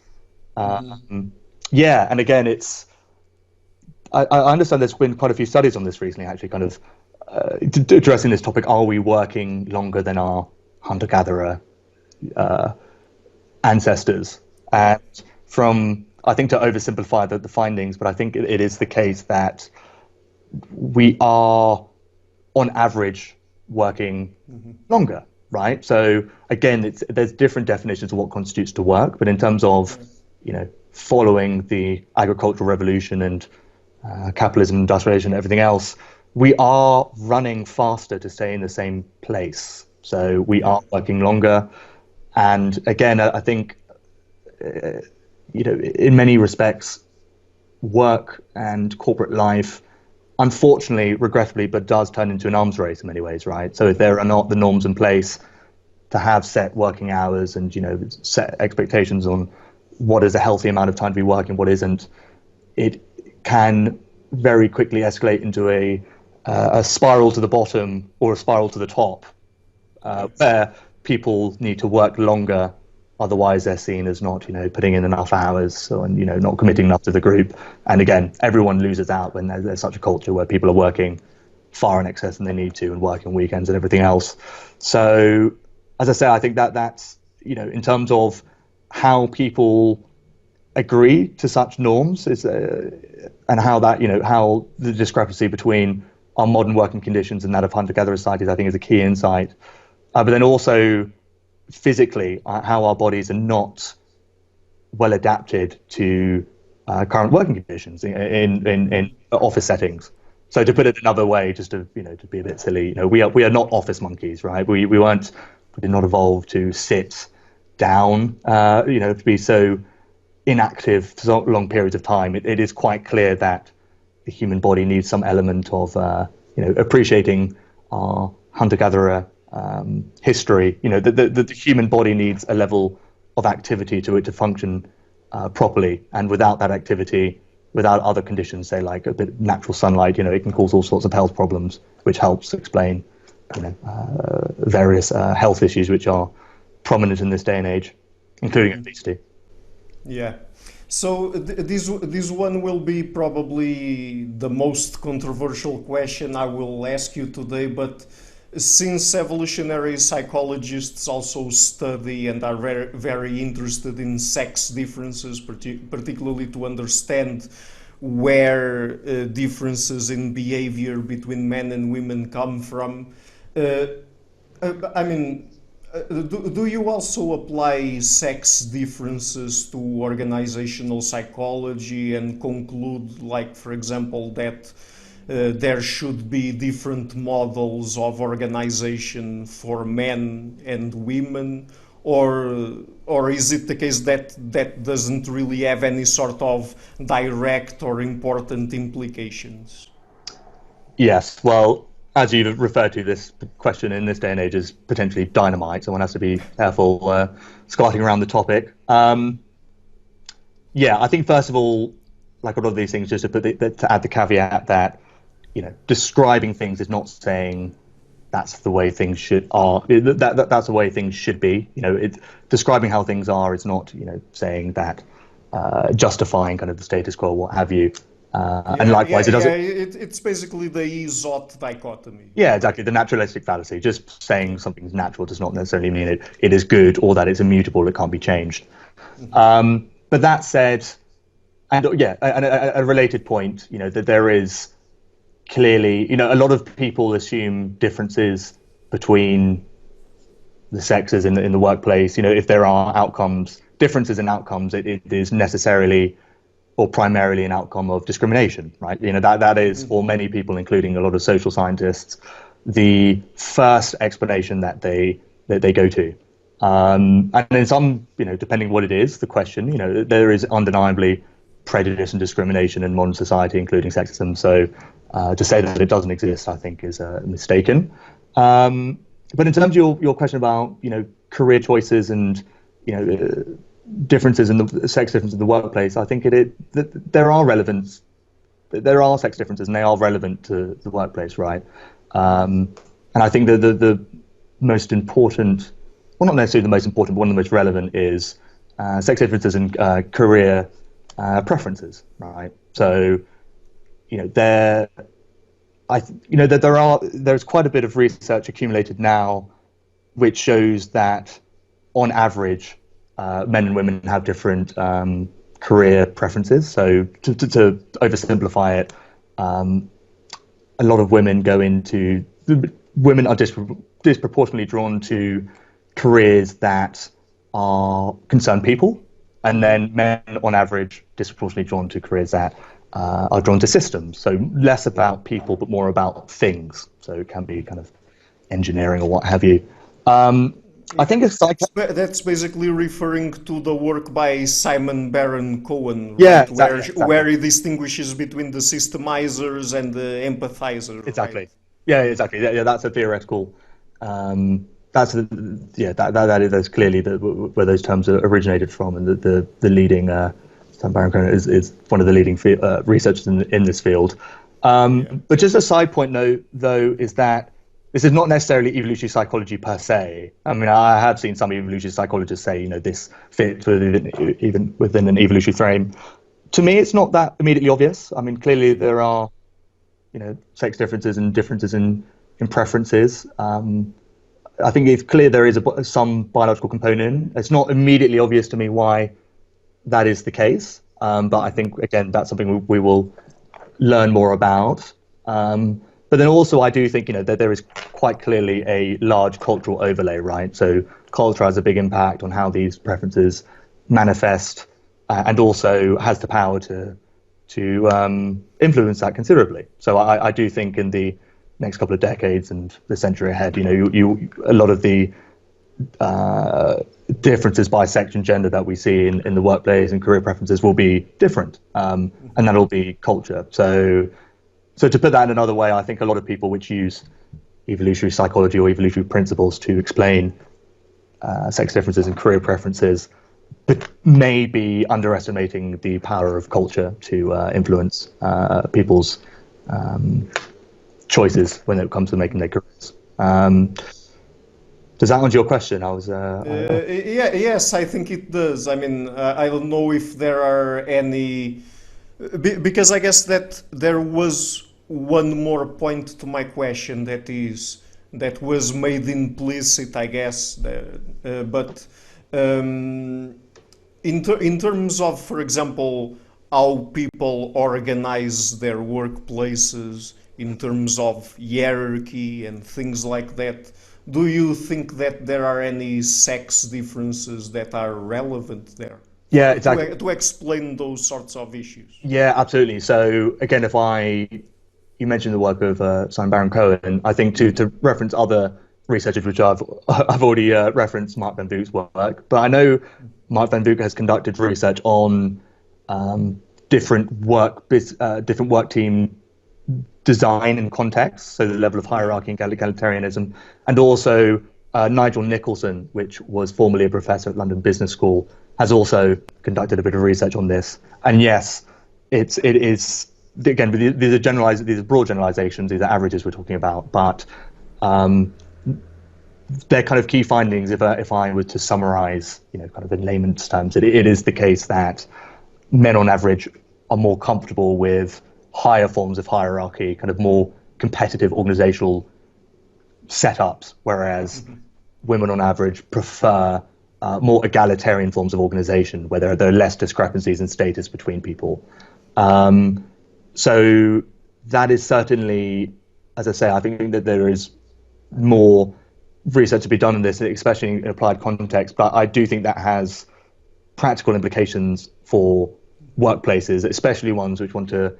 Yeah, and again, I understand there's been quite a few studies on this recently, actually, kind of addressing this topic. Are we working longer than our hunter-gatherer ancestors? And I think to oversimplify the findings, but I think it is the case that we are, on average, working longer, right? So again, there's different definitions of what constitutes to work, but in terms of, following the agricultural revolution and capitalism, industrialization, and everything else, we are running faster to stay in the same place. So we are working longer. And again, I think, in many respects, work and corporate life, unfortunately, regrettably, but does turn into an arms race in many ways, right? So if there are not the norms in place to have set working hours and, set expectations on what is a healthy amount of time to be working, what isn't, it can very quickly escalate into a spiral to the bottom or a spiral to the top, where people need to work longer. Otherwise, they're seen as not, putting in enough hours, or, not committing enough to the group. And again, everyone loses out when there's such a culture where people are working far in excess than they need to and working weekends and everything else. So, as I say, I think that's, in terms of how people agree to such norms and how that, how the discrepancy between our modern working conditions and that of hunter-gatherer societies, I think, is a key insight. But then also physically, how our bodies are not well adapted to current working conditions in office settings. So to put it another way, just to to be a bit silly, we are not office monkeys, right? We did not evolve to sit down, to be so inactive for so long periods of time. It is quite clear that the human body needs some element of appreciating our hunter-gatherer history. The human body needs a level of activity to it to function properly, and without that activity, without other conditions, say like a bit of natural sunlight, it can cause all sorts of health problems, which helps explain various health issues which are prominent in this day and age, including obesity. Yeah. So this one will be probably the most controversial question I will ask you today, but since evolutionary psychologists also study and are very, very interested in sex differences, particularly to understand where differences in behavior between men and women come from, do you also apply sex differences to organizational psychology and conclude, like, for example, that there should be different models of organization for men and women, or is it the case that that doesn't really have any sort of direct or important implications? Yes, well, as you've referred to, this question in this day and age is potentially dynamite. So one has to be careful skirting around the topic. Yeah, I think first of all, like a lot of these things, just to add the caveat that describing things is not saying that's the way things that's the way things should be. Describing how things are is not, saying that, justifying kind of the status quo, what have you. And likewise, it doesn't. It's basically the is-ought dichotomy. Yeah, exactly. The naturalistic fallacy. Just saying something's natural does not necessarily mean it is good, or that it's immutable, it can't be changed. But that said, and a related point, that there is clearly, a lot of people assume differences between the sexes in the workplace. If there are differences in outcomes, it is necessarily or primarily an outcome of discrimination, right? That is, for many people, including a lot of social scientists, the first explanation that they go to. And in some, depending what it is, the question, there is undeniably prejudice and discrimination in modern society, including sexism. So to say that it doesn't exist, I think, is mistaken. But in terms of your question about, career choices and, differences in the sex difference in the workplace, I think there are sex differences, and they are relevant to the workplace, right? And I think that the most important, well, not necessarily the most important, but one of the most relevant is sex differences in career preferences, right? So, there's quite a bit of research accumulated now, which shows that on average, men and women have different career preferences. So to oversimplify it, a lot of women women are disproportionately drawn to careers that concern people, and then men on average disproportionately drawn to careers that are drawn to systems. So less about people, but more about things. So it can be kind of engineering or what have you. I think that's basically referring to the work by Simon Baron Cohen, right? Yeah, exactly. Where he distinguishes between the systemizers and the empathizers. Exactly. Right? Yeah, exactly. Yeah, that's a theoretical. That's clearly where those terms are originated from, and the leading Simon Baron Cohen is one of the leading researchers in this field. But just a side point, though, is that this is not necessarily evolutionary psychology per se. I mean, I have seen some evolutionary psychologists say, this fits even within an evolutionary frame. To me, it's not that immediately obvious. I mean, clearly there are, sex differences and differences in preferences. I think it's clear there is some biological component. It's not immediately obvious to me why that is the case. But I think, again, that's something we will learn more about. But then also, I do think, that there is quite clearly a large cultural overlay, right? So culture has a big impact on how these preferences manifest, and also has the power to influence that considerably. So I do think in the next couple of decades and the century ahead, a lot of the differences by sex and gender that we see in the workplace and career preferences will be different, and that'll be culture. So to put that in another way, I think a lot of people which use evolutionary psychology or evolutionary principles to explain sex differences and career preferences may be underestimating the power of culture to influence people's choices when it comes to making their careers. Does that answer your question? Yes, I think it does. I mean, I don't know if there are any, because I guess that there was one more point to my question that was made implicit, I guess. But in terms of, for example, how people organize their workplaces, in terms of hierarchy and things like that, do you think that there are any sex differences that are relevant there? Yeah, exactly. To explain those sorts of issues. Yeah, absolutely. So again, you mentioned the work of Simon Baron Cohen, I think to reference other researchers, which I've already referenced Mark Van Vuugt's work, but I know Mark Van Vuugt has conducted research on different work team design and context, so the level of hierarchy and egalitarianism, and also Nigel Nicholson, which was formerly a professor at London Business School, has also conducted a bit of research on this. And yes, it is, again, these are broad generalizations, these are averages we're talking about, but Their kind of key findings, if I were to summarize, kind of in layman's terms, it is the case that men on average are more comfortable with higher forms of hierarchy, kind of more competitive organizational setups, whereas women on average prefer more egalitarian forms of organization, where there are less discrepancies in status between people. So that is certainly, as I say, I think that there is more research to be done on this, especially in applied context, but I do think that has practical implications for workplaces, especially ones which want to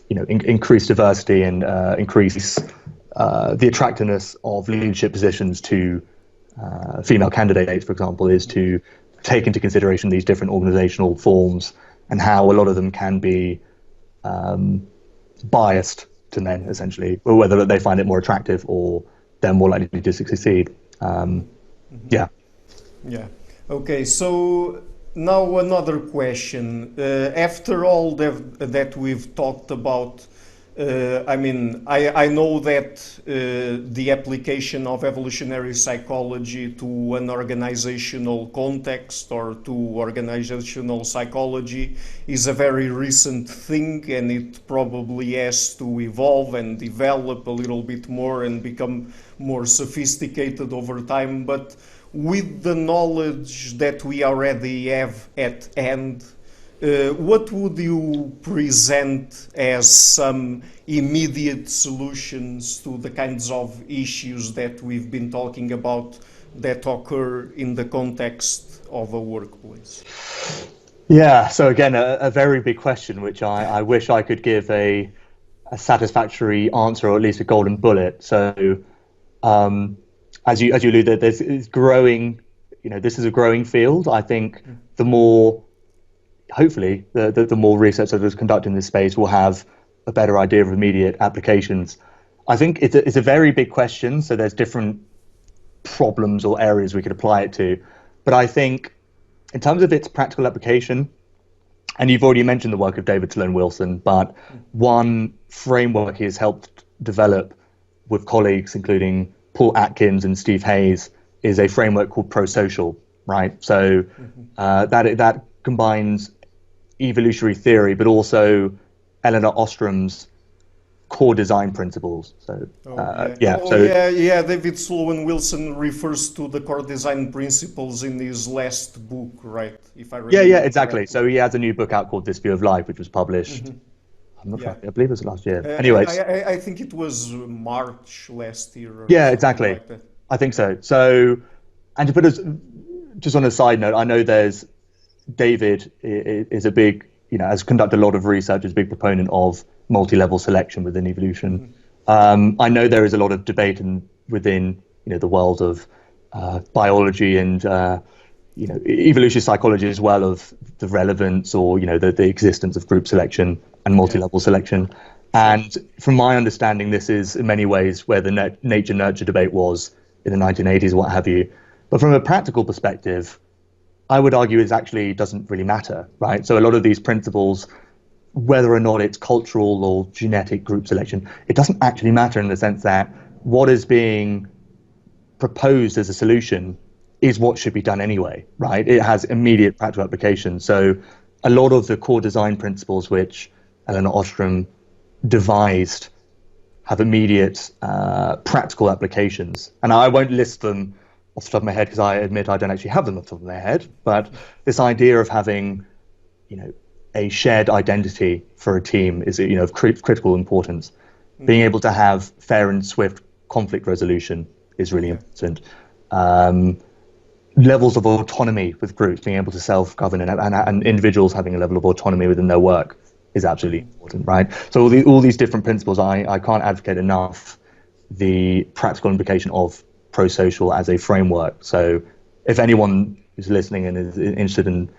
increase diversity and increase the attractiveness of leadership positions to female candidates, for example, is to take into consideration these different organizational forms and how a lot of them can be biased to men, essentially, or whether they find it more attractive or they're more likely to succeed. Yeah. Okay, so now another question. After all that we've talked about, I know that the application of evolutionary psychology to an organizational context or to organizational psychology is a very recent thing, and it probably has to evolve and develop a little bit more and become more sophisticated over time. But with the knowledge that we already have at hand, what would you present as some immediate solutions to the kinds of issues that we've been talking about that occur in the context of a workplace? Yeah, so again, a very big question, which I wish I could give a satisfactory answer, or at least a golden bullet. So as you alluded, this is growing. This is a growing field. I think hopefully, the more research that is conducted in this space will have a better idea of immediate applications. I think it's a very big question, so there's different problems or areas we could apply it to. But I think in terms of its practical application, and you've already mentioned the work of David Sloan Wilson, but one framework he has helped develop with colleagues, including Paul Atkins and Steve Hayes, is a framework called pro-social, right? So that combines evolutionary theory, but also Eleanor Ostrom's core design principles. So, David Sloan Wilson refers to the core design principles in his last book, right? If I remember. Yeah, exactly. Correctly. So he has a new book out called This View of Life, which was published. I'm not sure. I believe it was last year. Anyways, I think it was March last year. Yeah, exactly. Like that. I think so. So, and to put us just on a side note, I know there's David is a big, has conducted a lot of research, is a big proponent of multi-level selection within evolution. I know there is a lot of debate within the world of biology and evolutionary psychology as well, of the relevance or the existence of group selection and multi-level selection. And from my understanding, this is in many ways where the nature-nurture debate was in the 1980s, what have you. But from a practical perspective, I would argue it actually doesn't really matter, right? So a lot of these principles, whether or not it's cultural or genetic group selection, it doesn't actually matter in the sense that what is being proposed as a solution is what should be done anyway, right? It has immediate practical application. So a lot of the core design principles which Eleanor Ostrom devised have immediate practical applications. And I won't list them off the top of my head because I admit I don't actually have them off the top of my head. But this idea of having, a shared identity for a team is, of critical importance. Being able to have fair and swift conflict resolution is really important. Levels of autonomy with groups, being able to self-govern and individuals having a level of autonomy within their work is absolutely important, right? So all these different principles, I can't advocate enough the practical implication of pro-social as a framework. So if anyone who's listening and is interested in,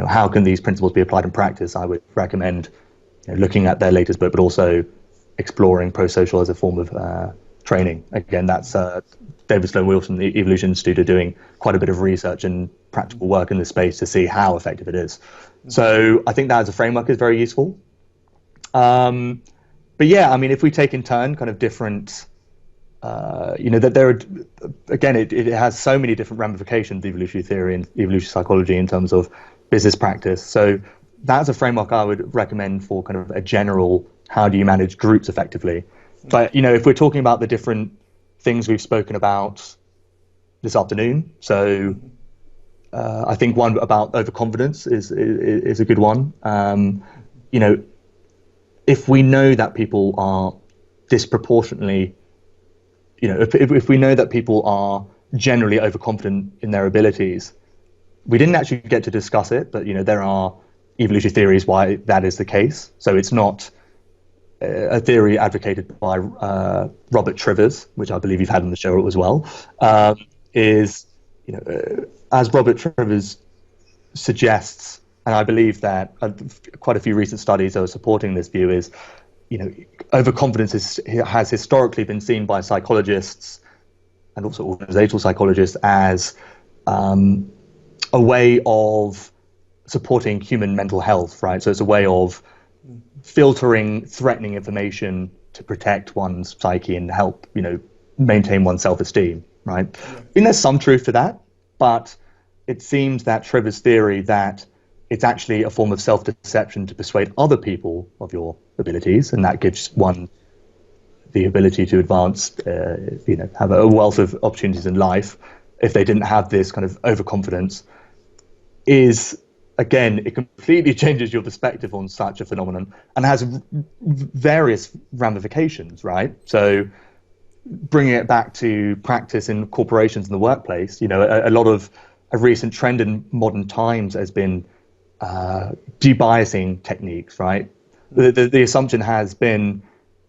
how can these principles be applied in practice, I would recommend looking at their latest book, but also exploring pro-social as a form of training. Again, that's David Sloan Wilson, the Evolution Institute, are doing quite a bit of research and practical work in this space to see how effective it is. So I think that as a framework is very useful. but yeah, I mean, if we take in turn kind of different, that there are, again, it has so many different ramifications, evolutionary theory and evolutionary psychology in terms of business practice. So that's a framework I would recommend for kind of a general, how do you manage groups effectively? But, if we're talking about the different things we've spoken about this afternoon, so I think one about overconfidence is a good one. If we know that people are disproportionately, if we know that people are generally overconfident in their abilities, we didn't actually get to discuss it, but there are evolutionary theories why that is the case. So it's not a theory advocated by Robert Trivers, which I believe you've had on the show as well, is, as Robert Trivers suggests, and I believe that quite a few recent studies are supporting this view, is, overconfidence has historically been seen by psychologists and also organizational psychologists as a way of supporting human mental health, right? So it's a way of filtering threatening information to protect one's psyche and help, maintain one's self-esteem, right? Yeah. And there's some truth to that, but it seems that Trivers' theory that it's actually a form of self-deception to persuade other people of your abilities, and that gives one the ability to advance, have a wealth of opportunities in life. If they didn't have this kind of overconfidence, is, again, it completely changes your perspective on such a phenomenon and has various ramifications, right? So bringing it back to practice in corporations in the workplace, a lot of a recent trend in modern times has been debiasing techniques, right? The assumption has been,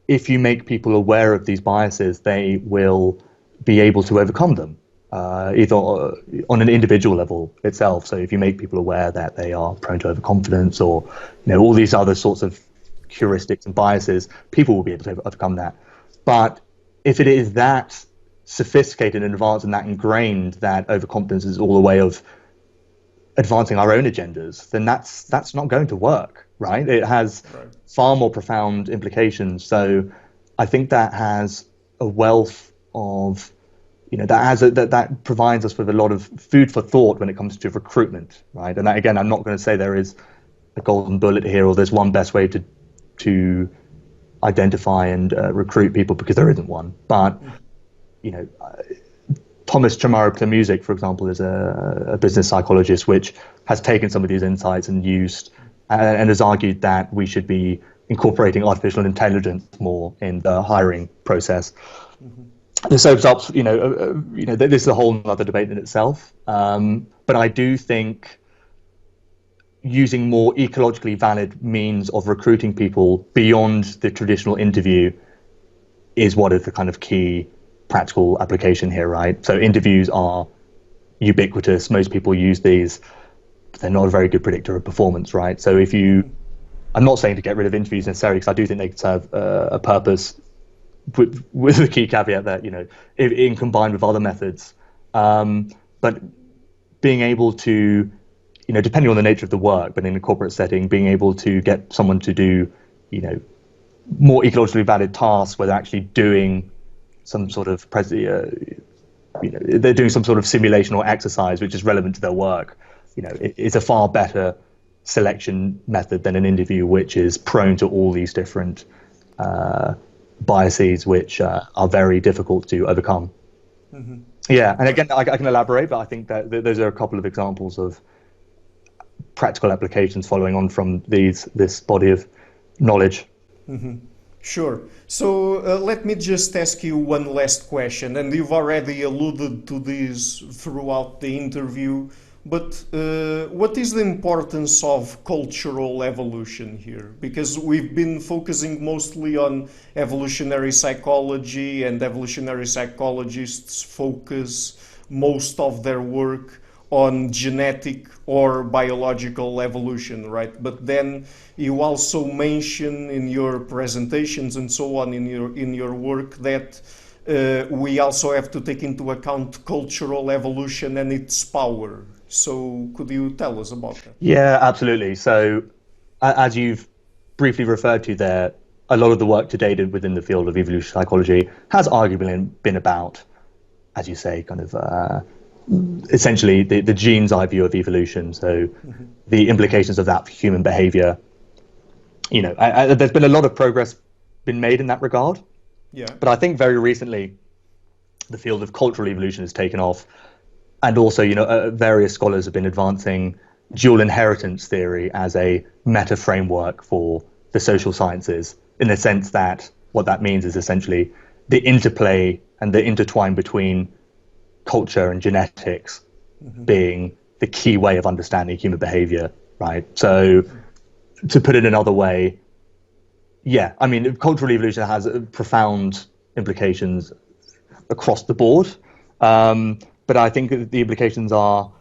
if you make people aware of these biases, they will be able to overcome them, either on an individual level itself. So if you make people aware that they are prone to overconfidence, or all these other sorts of heuristics and biases, people will be able to overcome that. But if it is that sophisticated and advanced and that ingrained that overconfidence is all a way of advancing our own agendas, then that's not going to work, right? It has far more profound implications. So I think that has a wealth of, that provides us with a lot of food for thought when it comes to recruitment, right? And that, again, I'm not going to say there is a golden bullet here, or there's one best way to identify and recruit people, because there isn't one. But Thomas Chamara-Music, for example, is a business psychologist which has taken some of these insights and used and has argued that we should be incorporating artificial intelligence more in the hiring process. This opens up, this is a whole other debate in itself. But I do think using more ecologically valid means of recruiting people beyond the traditional interview is what is the kind of key practical application here, right? So interviews are ubiquitous. Most people use these, but they're not a very good predictor of performance, right? So I'm not saying to get rid of interviews necessarily, because I do think they serve a purpose, with the key caveat that, in combined with other methods. But being able to, depending on the nature of the work, but in a corporate setting, being able to get someone to do, more ecologically valid tasks where they're actually doing some sort of they're doing some sort of simulation or exercise which is relevant to their work, it's a far better selection method than an interview which is prone to all these different biases which are very difficult to overcome. Mm-hmm. Yeah, and again, I can elaborate, but I think that those are a couple of examples of practical applications following on from this body of knowledge. Mm-hmm. Sure. So let me just ask you one last question, and you've already alluded to this throughout the interview, but what is the importance of cultural evolution here? Because we've been focusing mostly on evolutionary psychology, and evolutionary psychologists focus most of their work on genetic or biological evolution, right? But then you also mention in your presentations and so on in your work that we also have to take into account cultural evolution and its power. So could you tell us about that? Yeah, absolutely. So as you've briefly referred to there, a lot of the work to date within the field of evolutionary psychology has arguably been about, as you say, kind of essentially the gene's eye view of evolution. So the implications of that for human behavior. There's been a lot of progress been made in that regard. Yeah. But I think very recently, the field of cultural evolution has taken off, and also, various scholars have been advancing dual inheritance theory as a meta framework for the social sciences, in the sense that what that means is essentially the interplay and the intertwine between culture and genetics being the key way of understanding human behavior, right? So to put it another way, yeah, I mean, cultural evolution has profound implications across the board. But I think the implications are,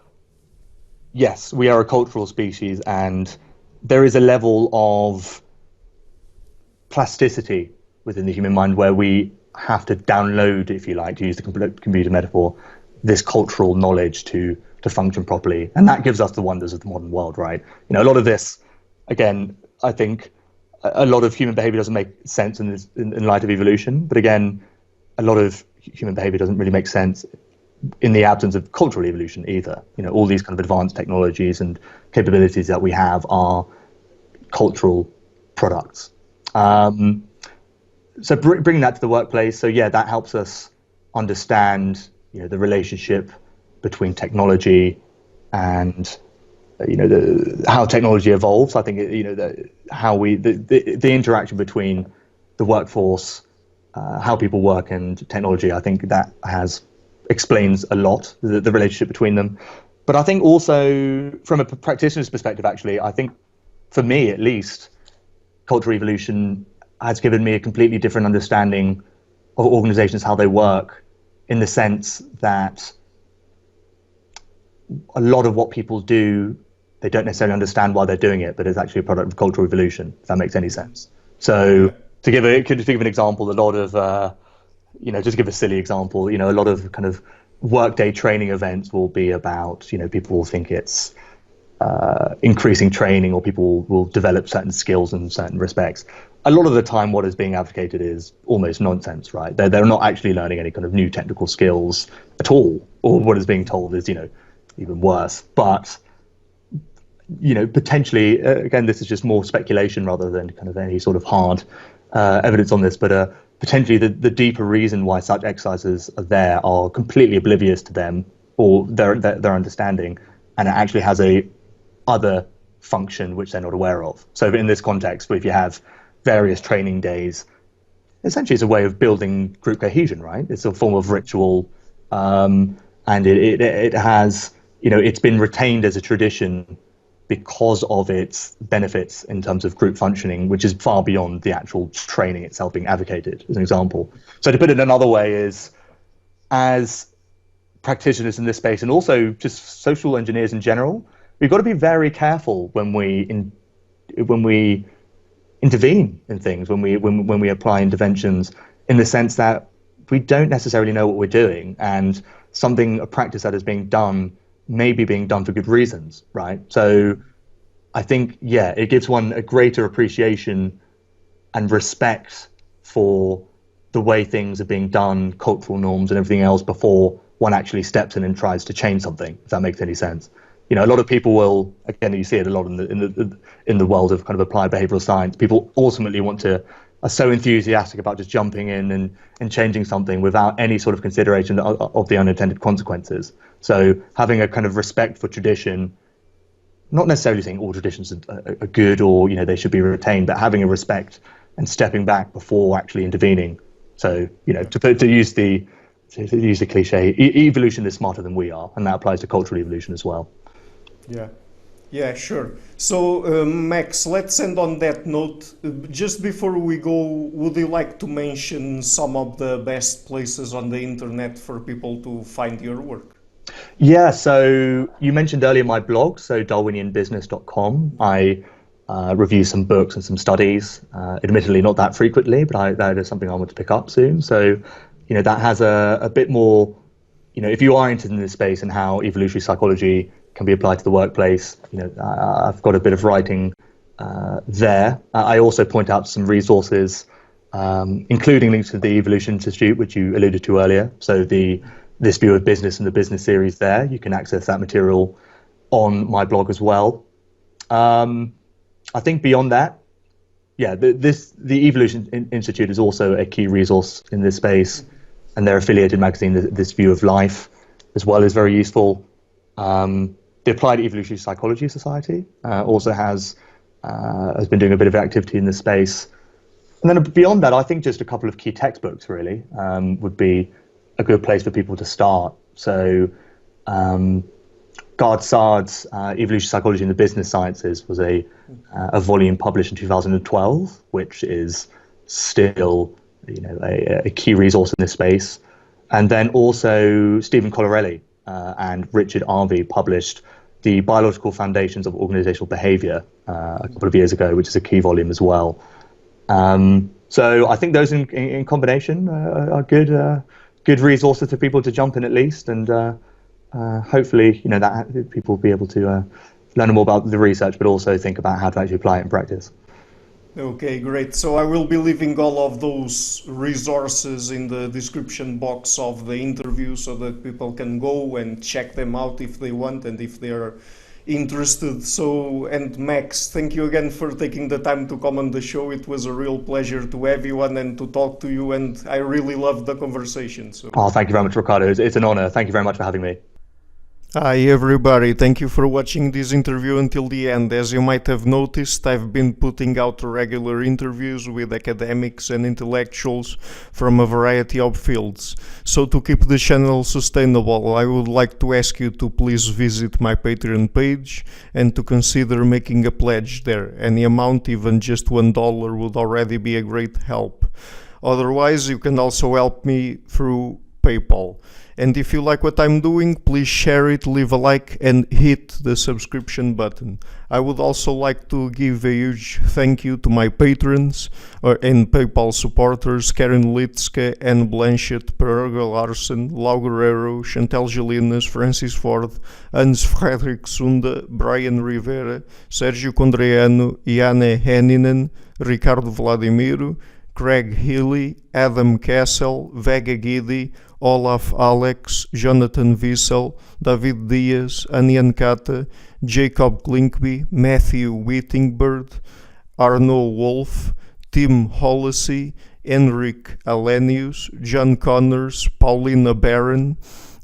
yes, we are a cultural species, and there is a level of plasticity within the human mind where we have to download, if you like, to use the computer metaphor, this cultural knowledge to function properly. And that gives us the wonders of the modern world, right? A lot of this, again, I think a lot of human behavior doesn't make sense in light of evolution. But again, a lot of human behavior doesn't really make sense in the absence of cultural evolution either. All these kind of advanced technologies and capabilities that we have are cultural products. So bringing that to the workplace, so yeah, that helps us understand, the relationship between technology and, how technology evolves. I think, the interaction between the workforce, how people work and technology, I think that explains a lot, the relationship between them. But I think also from a practitioner's perspective, actually, I think for me at least, cultural evolution has given me a completely different understanding of organizations, how they work, in the sense that a lot of what people do, they don't necessarily understand why they're doing it, but it's actually a product of cultural evolution, if that makes any sense. So to give an example, a lot of, just to give a silly example, a lot of kind of workday training events will be about, people will think it's increasing training, or people will develop certain skills in certain respects. A lot of the time, what is being advocated is almost nonsense, right? They're not actually learning any kind of new technical skills at all, or what is being told is, even worse. But, potentially, again, this is just more speculation rather than kind of any sort of hard evidence on this, but potentially the deeper reason why such exercises are there are completely oblivious to them or their understanding, and it actually has a other function which they're not aware of. So in this context, if you have various training days, essentially it's a way of building group cohesion, right? It's a form of ritual, and it has, it's been retained as a tradition because of its benefits in terms of group functioning, which is far beyond the actual training itself being advocated, as an example. So to put it another way is, as practitioners in this space, and also just social engineers in general, we've got to be very careful when we intervene in things, when we apply interventions, in the sense that we don't necessarily know what we're doing, and a practice that is being done may be being done for good reasons, right? So I think, yeah, it gives one a greater appreciation and respect for the way things are being done, cultural norms and everything else, before one actually steps in and tries to change something, if that makes any sense. A lot of people will, again, you see it a lot in the world of kind of applied behavioral science. People ultimately are so enthusiastic about just jumping in and changing something without any sort of consideration of the unintended consequences. So having a kind of respect for tradition, not necessarily saying all traditions are good or they should be retained, but having a respect and stepping back before actually intervening. So to use the cliche, evolution is smarter than we are, and that applies to cultural evolution as well. Yeah, sure. So, Max, let's end on that note. Just before we go, would you like to mention some of the best places on the internet for people to find your work? Yeah, so you mentioned earlier my blog, so darwinianbusiness.com. I review some books and some studies, admittedly not that frequently, but that is something I want to pick up soon. So, that has a bit more, if you are interested in this space and how evolutionary psychology can be applied to the workplace, I've got a bit of writing there. I also point out some resources, including links to the Evolution Institute, which you alluded to earlier. So this view of business and the business series there, you can access that material on my blog as well. I think beyond that, the Evolution Institute is also a key resource in this space, and their affiliated magazine, This View of Life, as well, is very useful. The Applied Evolutionary Psychology Society also has been doing a bit of activity in this space. And then beyond that, I think just a couple of key textbooks really would be a good place for people to start. So Gard Sard's Evolutionary Psychology in the Business Sciences was a volume published in 2012, which is still a key resource in this space. And then also Stephen Colorelli and Richard Arvey published The Biological Foundations of Organizational Behavior a couple of years ago, which is a key volume as well. So I think those in combination are good resources for people to jump in at least, and hopefully that people will be able to learn more about the research, but also think about how to actually apply it in practice. Okay, great. So I will be leaving all of those resources in the description box of the interview so that people can go and check them out if they want and if they are interested. So, and Max, thank you again for taking the time to come on the show. It was a real pleasure to have you on and to talk to you, and I really loved the conversation. So. Oh, thank you very much, Ricardo. It's an honor. Thank you very much for having me. Hi everybody, thank you for watching this interview until the end. As you might have noticed, I've been putting out regular interviews with academics and intellectuals from a variety of fields. So to keep the channel sustainable, I would like to ask you to please visit my Patreon page and to consider making a pledge there. Any amount, even just $1, would already be a great help. Otherwise, you can also help me through PayPal. And if you like what I'm doing, please share it, leave a like, and hit the subscription button. I would also like to give a huge thank you to my patrons and PayPal supporters: Karen Litske, Anne Blanchett, Perga Larsen, Lau Guerrero, Chantal Gelinas, Francis Ford, Hans Fredrik Sunda, Brian Rivera, Sergio Condreano, Iane Henninen, Ricardo Vladimiro, Craig Healy, Adam Kessel, Vega Guidi, Olaf Alex, Jonathan Wiesel, David Diaz, Anian Kata, Jacob Klinkby, Matthew Whittingbird, Arno Wolf, Tim Hollesy, Henrik Alenius, John Connors, Paulina Barron,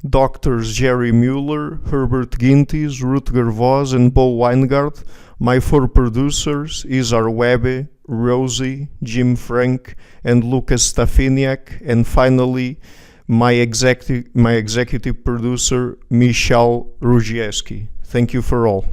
Doctors Jerry Mueller, Herbert Gintis, Rutger Voss, and Bo Weingart. My 4 producers, Isar Webe, Rosie, Jim Frank, and Lucas Stafiniak, and finally my executive producer, Michal Ruzieski. Thank you for all.